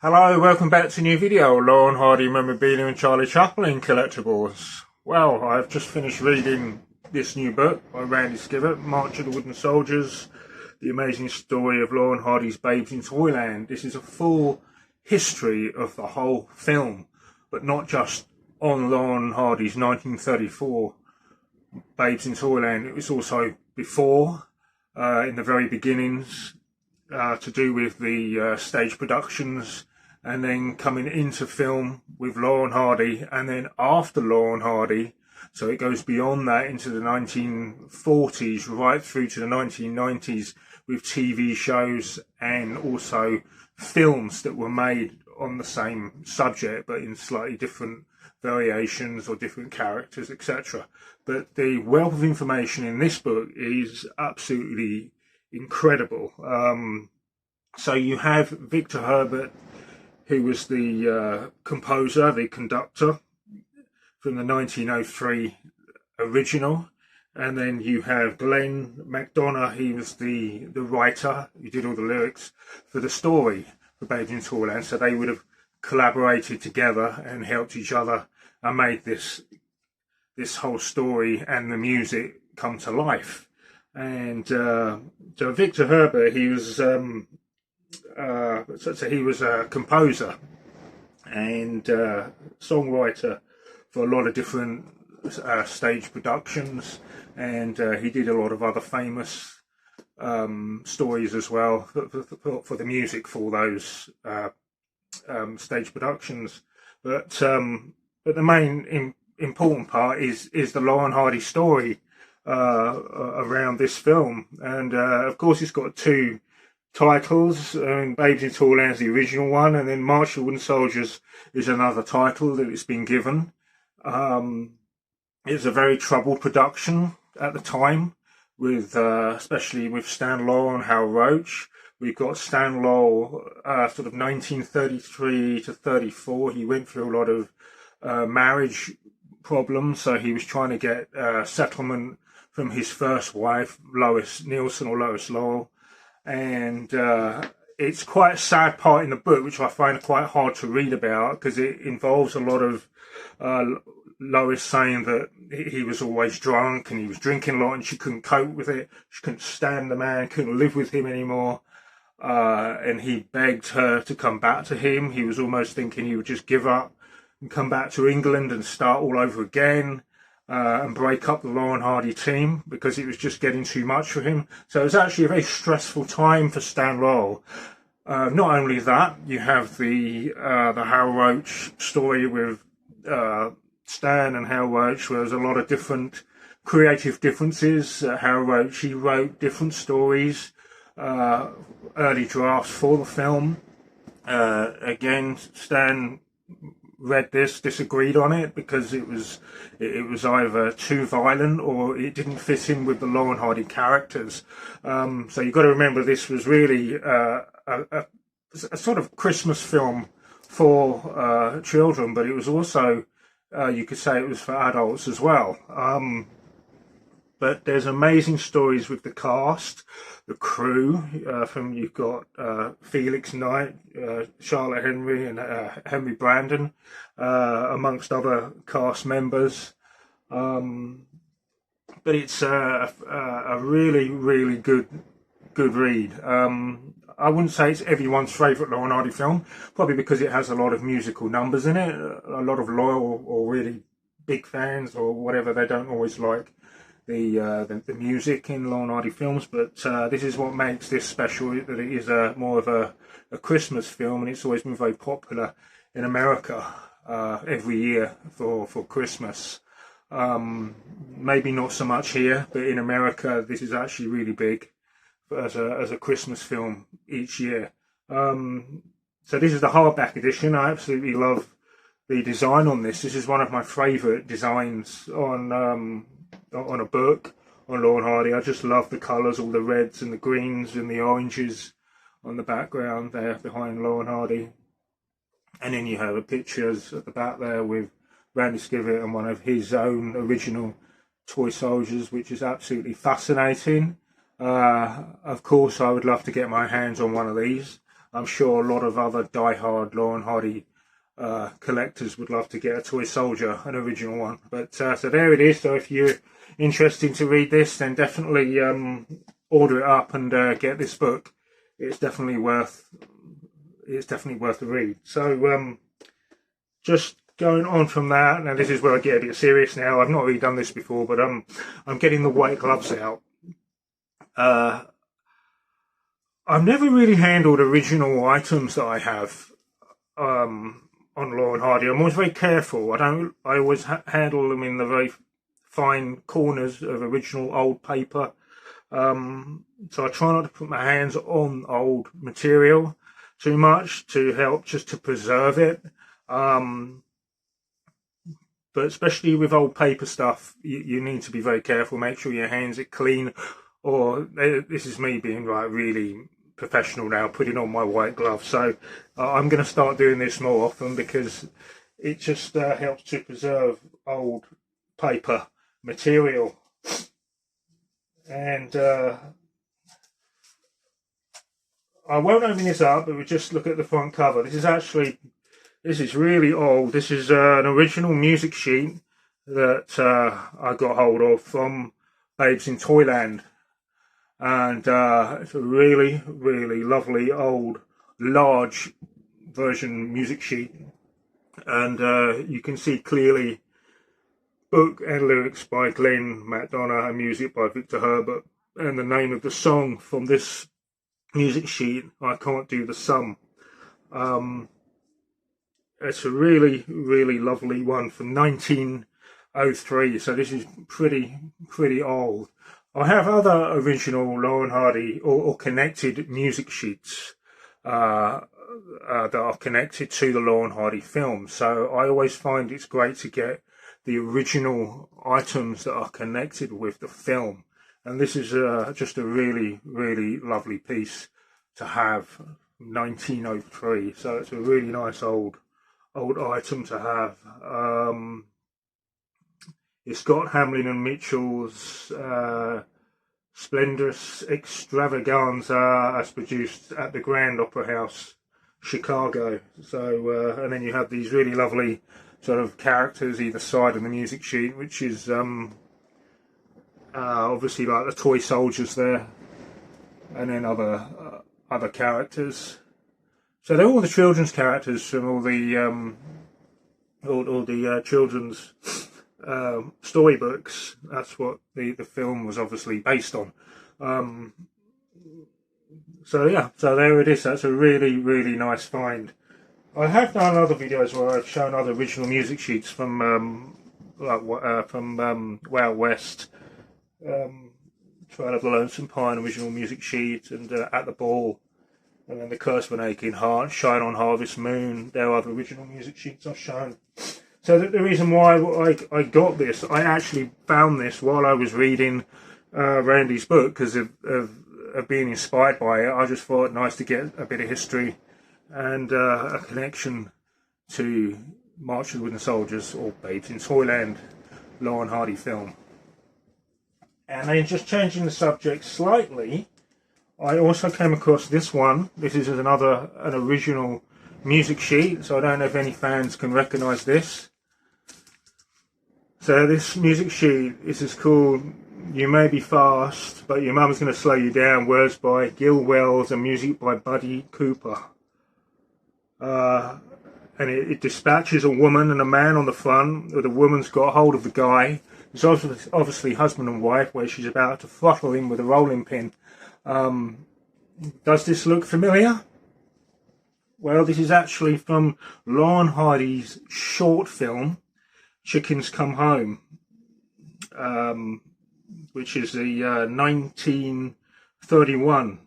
Hello, welcome back to a new video. Laurel Hardy Memorabilia and Charlie Chaplin Collectibles. Well, I've just finished reading this new book by Randy Skivitt, March of the Wooden Soldiers, the amazing story of Laurel Hardy's Babes in Toyland. This is a full history of the whole film, but not just on Laurel Hardy's 1934 Babes in Toyland. It was also before, in the very beginnings, to do with the stage productions, and then coming into film with Laurel Hardy, and then after Laurel Hardy, so it goes beyond that into the 1940s right through to the 1990s with TV shows and also films that were made on the same subject but in slightly different variations or different characters, etc. But the wealth of information in this book is absolutely incredible. So you have Victor Herbert, who was the composer, the conductor from the 1903 original, and then you have Glenn McDonough. He was the writer who did all the lyrics for the story for Babes in Toyland. So they would have collaborated together and helped each other and made this whole story and the music come to life. And so Victor Herbert, he was he was a composer and songwriter for a lot of different stage productions, and he did a lot of other famous stories as well for the music for those stage productions. But the main important part is the Laurel Hardy story around this film, and of course it's got two titles. Babes in Toyland is the original one, and then March of the Wooden Soldiers is another title that it's been given. It was a very troubled production at the time, with especially with Stan Laurel and Hal Roach. We've got Stan Laurel, sort of 1933 to 34. He went through a lot of marriage problems, so he was trying to get settlement from his first wife, Lois Nielsen or Lois Laurel. And it's quite a sad part in the book, which I find quite hard to read about, because it involves a lot of Lois saying that he was always drunk and he was drinking a lot and she couldn't cope with it. She couldn't stand the man, couldn't live with him anymore. And he begged her to come back to him. He was almost thinking he would just give up and come back to England and start all over again. And break up the Laurel Hardy team because it was just getting too much for him. So it was actually a very stressful time for Stan Laurel. Not only that, you have the Hal Roach story with Stan and Hal Roach, where there's a lot of different creative differences. Hal Roach, he wrote different stories, early drafts for the film. Again, Stan read this, disagreed on it because it was either too violent or it didn't fit in with the Laurel Hardy characters. So you've got to remember this was really a sort of Christmas film for children, but it was also, you could say it was for adults as well. But there's amazing stories with the cast, the crew. You've got Felix Knight, Charlotte Henry, and Henry Brandon, amongst other cast members. But it's a really, really good read. I wouldn't say it's everyone's favourite Laurel Hardy film, probably because it has a lot of musical numbers in it. A lot of loyal or really big fans or whatever, they don't always like the music in Laurel Hardy films, but this is what makes this special, that it is more of a Christmas film, and it's always been very popular in America every year for Christmas. Maybe not so much here, but in America this is actually really big as a Christmas film each year. So this is the hardback edition. I absolutely love the design on this. This is one of my favourite designs on a book on Laurel Hardy. I just love the colours, all the reds and the greens and the oranges on the background there behind Laurel Hardy. And then you have the pictures at the back there with Randy Skivitt and one of his own original toy soldiers, which is absolutely fascinating. Of course, I would love to get my hands on one of these. I'm sure a lot of other die-hard Laurel and Hardy collectors would love to get a toy soldier, an original one. But so there it is. So if you're interested to read this, then definitely order it up and get this book. It's definitely worth the read. So just going on from that, now this is where I get a bit serious now. I've not really done this before, but I'm getting the white gloves out. I've never really handled original items that I have on Laurel and Hardy. I'm always very careful. I always handle them in the very fine corners of original old paper. So I try not to put my hands on old material too much to help just to preserve it. But especially with old paper stuff, you need to be very careful. Make sure your hands are clean. Or this is me being like really professional now, putting on my white gloves. So I'm going to start doing this more often because it just helps to preserve old paper material. And I won't open this up, but we'll just look at the front cover. This is really old. This is an original music sheet that I got hold of from In Toyland. And it's a really, really lovely old, large version music sheet. And you can see clearly book and lyrics by Glenn MacDonough and music by Victor Herbert. And the name of the song from this music sheet, I Can't Do the Sum. It's a really, really lovely one from 1903. So this is pretty old. I have other original Laurel and Hardy or connected music sheets that are connected to the Laurel and Hardy film. So I always find it's great to get the original items that are connected with the film. And this is just a really, really lovely piece to have, 1903. So it's a really nice old item to have. It's got Hamlin and Mitchell's Splendorous Extravaganza as produced at the Grand Opera House, Chicago. So, and then you have these really lovely sort of characters either side of the music sheet, which is obviously like the toy soldiers there, and then other characters. So they're all the children's characters from all the children's storybooks. That's what the film was obviously based on. So yeah, so there it is. That's a really, really nice find. I have done other videos where I've shown other original music sheets from Wild West, Trail of the Lonesome Pine original music sheet, and At the Ball, and then The Curse of an Aching Heart, Shine on Harvest Moon. There are other original music sheets I've shown. So the reason why I got this, I actually found this while I was reading Randy's book because of being inspired by it. I just thought it nice to get a bit of history and a connection to March of the Wooden Soldiers or Babes in Toyland, Laurel and Hardy film. And then just changing the subject slightly, I also came across this one. This is an original music sheet, so I don't know if any fans can recognise this. So this music sheet, this is called You May Be Fast, but Your Mum's Going to Slow You Down, words by Gil Wells and music by Buddy Cooper. And it dispatches a woman and a man on the front, where the woman's got hold of the guy. It's obviously husband and wife, where she's about to throttle him with a rolling pin. Does this look familiar? Well, this is actually from Laurel and Hardy's short film, Chickens Come Home, which is the 1931.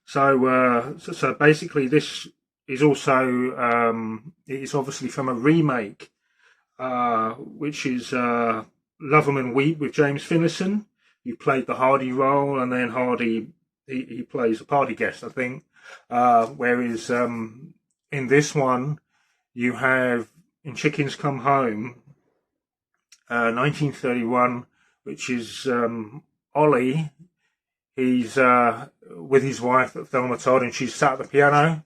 So basically this is also, it's obviously from a remake, which is Love 'Em and Weep with James Finlayson, who played the Hardy role, and then Hardy, he plays a party guest, I think. Whereas in this one, you have, in Chickens Come Home, 1931, which is Ollie. he's with his wife, Thelma Todd, and she's sat at the piano,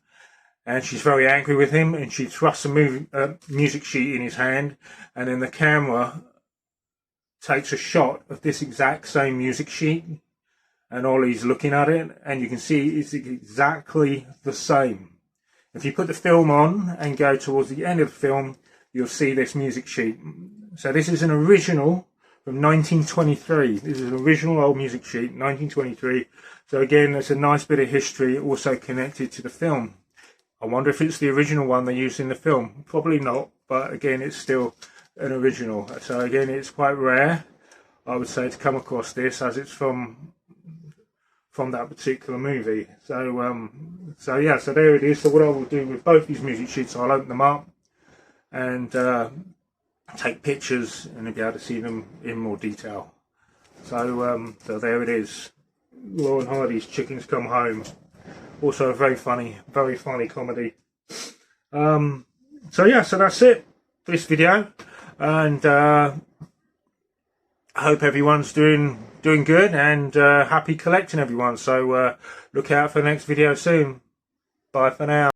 and she's very angry with him, and she thrusts a music sheet in his hand, and then the camera takes a shot of this exact same music sheet, and Ollie's looking at it, and you can see it's exactly the same. If you put the film on and go towards the end of the film, you'll see this music sheet. So this is an original from 1923. This is an original old music sheet, 1923. So again, there's a nice bit of history also connected to the film. I wonder if it's the original one they used in the film. Probably not, but again, it's still an original. So again, it's quite rare, I would say, to come across this, as it's from that particular movie. So yeah, so there it is. So what I will do with both these music sheets, I'll open them up and take pictures, and you'll be able to see them in more detail. So there it is. Laurel and Hardy's Chickens Come Home. Also a very funny comedy. So yeah, so that's it for this video, and I hope everyone's doing good, and happy collecting, everyone. So look out for the next video soon. Bye for now.